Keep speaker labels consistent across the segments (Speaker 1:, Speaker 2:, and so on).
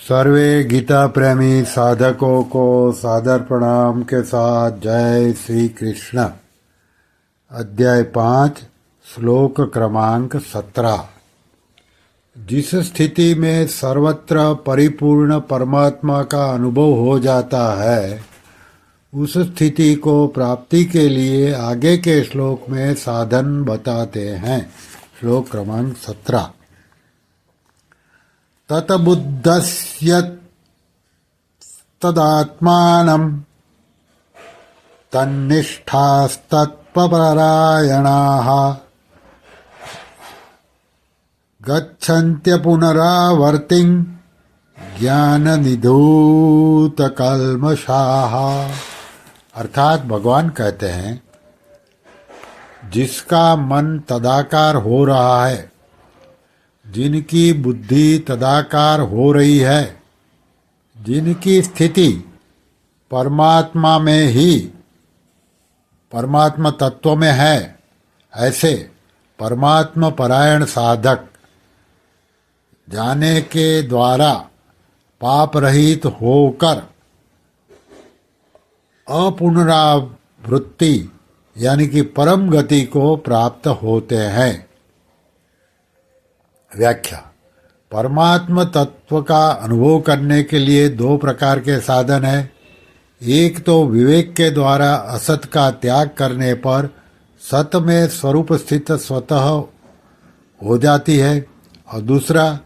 Speaker 1: सर्वे गीता प्रेमी साधकों को सादर प्रणाम के साथ जय श्री कृष्ण। अध्याय 5 श्लोक क्रमांक 17। जिस स्थिति में सर्वत्र परिपूर्ण परमात्मा का अनुभव हो जाता है, उस स्थिति को प्राप्ति के लिए आगे के श्लोक में साधन बताते हैं। श्लोक क्रमांक 17। ततबुद्धस्य तदात्मानं तन्निष्ठास्तत्परायणाः गच्छन्त्य पुनरावर्तिं ज्ञाननिधूतकल्मषाः। अर्थात भगवान कहते हैं, जिसका मन तदाकार हो रहा है, जिनकी बुद्धि तदाकार हो रही है, जिनकी स्थिति परमात्मा में ही परमात्मा तत्व में है, ऐसे परमात्मा परायण साधक जाने के द्वारा पाप रहित होकर अपुनरावृत्ति यानी कि परम गति को प्राप्त होते हैं। व्याख्या। परमात्म तत्व का अनुभव करने के लिए दो प्रकार के साधन हैं। एक तो विवेक के द्वारा असत का त्याग करने पर सत में स्वरूप स्थित स्वतः हो जाती है, और दूसरा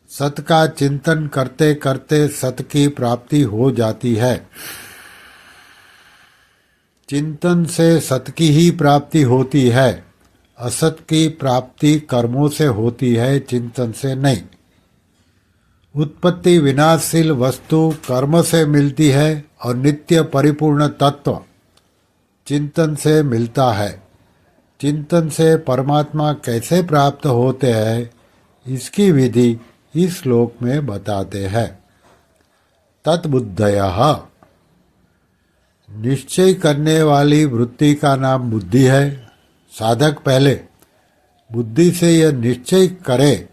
Speaker 1: सत का चिंतन करते करते सत की प्राप्ति हो जाती है। चिंतन से सत की ही प्राप्ति होती है। असत की प्राप्ति कर्मों से होती है, चिंतन से नहीं। उत्पत्ति विनाशशील वस्तु कर्म से मिलती है और नित्य परिपूर्ण तत्व चिंतन से मिलता है। चिंतन से परमात्मा कैसे प्राप्त होते हैं, इसकी विधि इस श्लोक में बताते हैं। तत्बुद्धयः, निश्चय करने वाली वृत्ति का नाम बुद्धि है। साधक पहले बुद्धि से यह निश्चय करे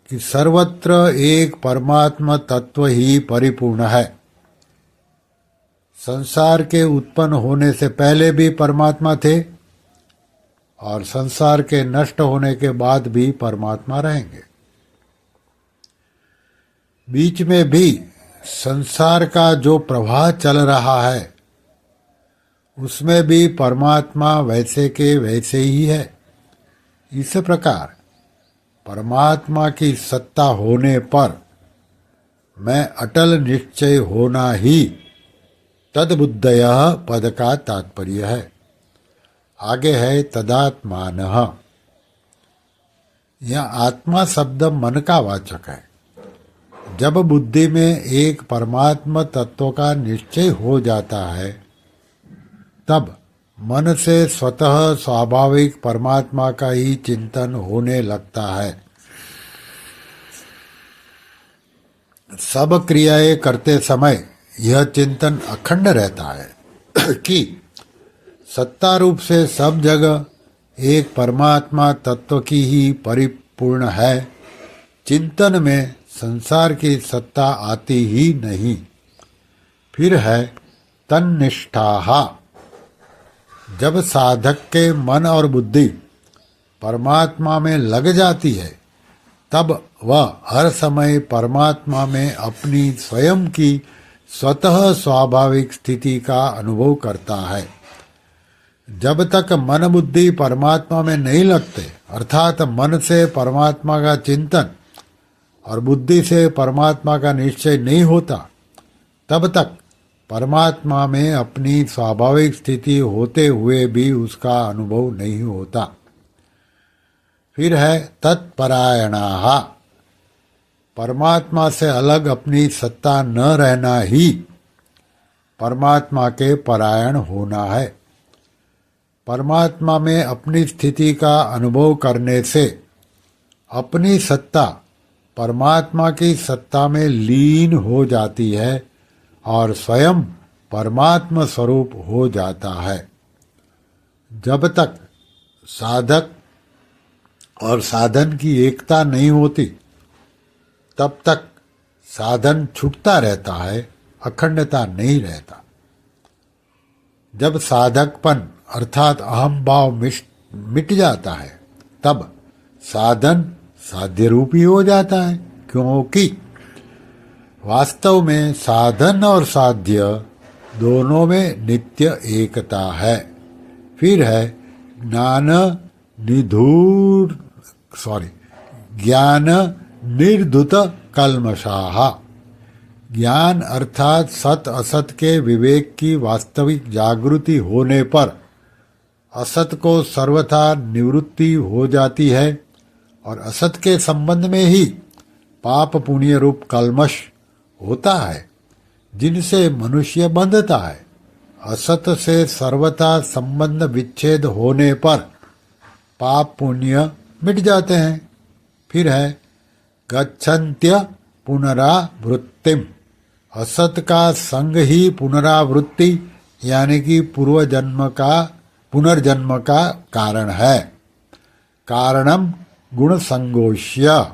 Speaker 1: कि सर्वत्र एक परमात्मा तत्व ही परिपूर्ण है। संसार के उत्पन्न होने से पहले भी परमात्मा थे और संसार के नष्ट होने के बाद भी परमात्मा रहेंगे। बीच में भी संसार का जो प्रवाह चल रहा है, उसमें भी परमात्मा वैसे के वैसे ही है। इस प्रकार परमात्मा की सत्ता होने पर मैं अटल निश्चय होना ही तद्बुद्धयः पद का तात्पर्य है। आगे है तदात्मानः। यह आत्मा शब्द मन का वाचक है। जब बुद्धि में एक परमात्मा तत्व का निश्चय हो जाता है, तब मन से स्वतः स्वाभाविक परमात्मा का ही चिंतन होने लगता है। सब क्रियाएं करते समय यह चिंतन अखंड रहता है कि सत्ता रूप से सब जगह एक परमात्मा तत्व की ही परिपूर्ण है। चिंतन में संसार की सत्ता आती ही नहीं। फिर है तन्निष्ठाः। जब साधक के मन और बुद्धि परमात्मा में लग जाती है, तब वह हर समय परमात्मा में अपनी स्वयं की स्वतः स्वाभाविक स्थिति का अनुभव करता है। जब तक मन बुद्धि परमात्मा में नहीं लगते, अर्थात मन से परमात्मा का चिंतन और बुद्धि से परमात्मा का निश्चय नहीं होता, तब तक परमात्मा में अपनी स्वाभाविक स्थिति होते हुए भी उसका अनुभव नहीं होता। फिर है तत्परायणाः। परमात्मा से अलग अपनी सत्ता न रहना ही परमात्मा के परायण होना है। परमात्मा में अपनी स्थिति का अनुभव करने से अपनी सत्ता परमात्मा की सत्ता में लीन हो जाती है और स्वयं परमात्मा स्वरूप हो जाता है। जब तक साधक और साधन की एकता नहीं होती, तब तक साधन छूटता रहता है, अखंडता नहीं रहता। जब साधकपन अर्थात अहम भाव मिट जाता है तब साधन साध्य रूपी हो जाता है, क्योंकि वास्तव में साधन और साध्य दोनों में नित्य एकता है। फिर है ज्ञान निर्धुत कल्मषाः। ज्ञान अर्थात सत असत के विवेक की वास्तविक जागृति होने पर असत को सर्वथा निवृत्ति हो जाती है और असत के संबंध में ही पाप पुण्य रूप कल्मष होता है जिनसे मनुष्य बंधता है। असत से सर्वथा संबंध विच्छेद होने पर पाप पुण्य मिट जाते हैं। फिर है गच्छन्त्य पुनरावृत्तिम। असत का संग ही पुनरावृत्ति यानी कि पुनर्जन्म का कारण है। कारणम गुण संगोष्य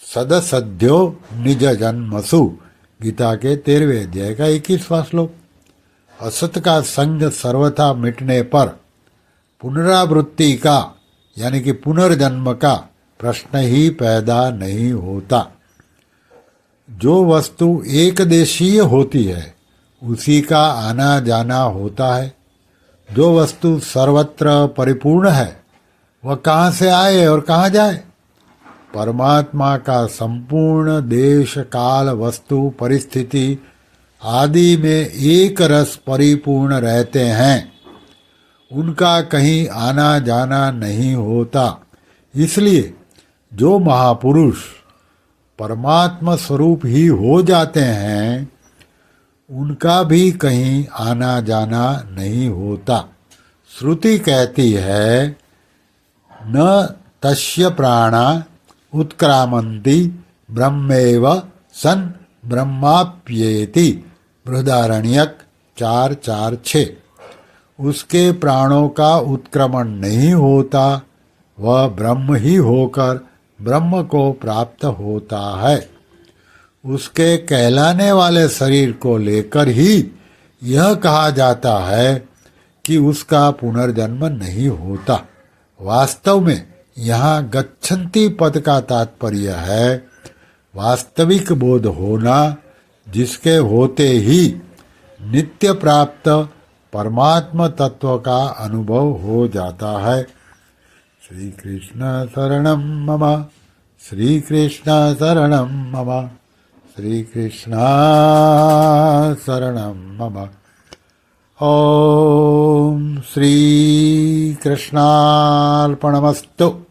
Speaker 1: सदसद्यो निज जन्मसु। गीता के 13वें अध्याय का 21वां श्लोक। असत का संग सर्वथा मिटने पर पुनरावृत्ति का यानी कि पुनर्जन्म का प्रश्न ही पैदा नहीं होता। जो वस्तु एक देशीय होती है उसी का आना जाना होता है। जो वस्तु सर्वत्र परिपूर्ण है वह कहाँ से आए और कहाँ जाए। परमात्मा का संपूर्ण देश काल वस्तु परिस्थिति आदि में एक रस परिपूर्ण रहते हैं, उनका कहीं आना जाना नहीं होता। इसलिए जो महापुरुष परमात्मा स्वरूप ही हो जाते हैं उनका भी कहीं आना जाना नहीं होता। श्रुति कहती है न तस्य प्राणा उत्क्रामन्ति ब्रह्मेव सन ब्रह्माप्येति। बृहदारण्यक 4:4-6। उसके प्राणों का उत्क्रमण नहीं होता, वह ब्रह्म ही होकर ब्रह्म को प्राप्त होता है। उसके कहलाने वाले शरीर को लेकर ही यह कहा जाता है कि उसका पुनर्जन्म नहीं होता। वास्तव में यहाँ गच्छन्ति पद का तात्पर्य है वास्तविक बोध होना, जिसके होते ही नित्य प्राप्त परमात्म तत्व का अनुभव हो जाता है। श्री कृष्ण शरणं मम, श्री कृष्ण शरणं मम, श्री कृष्ण शरणं मम। ओम श्री कृष्णार्पणमस्तु।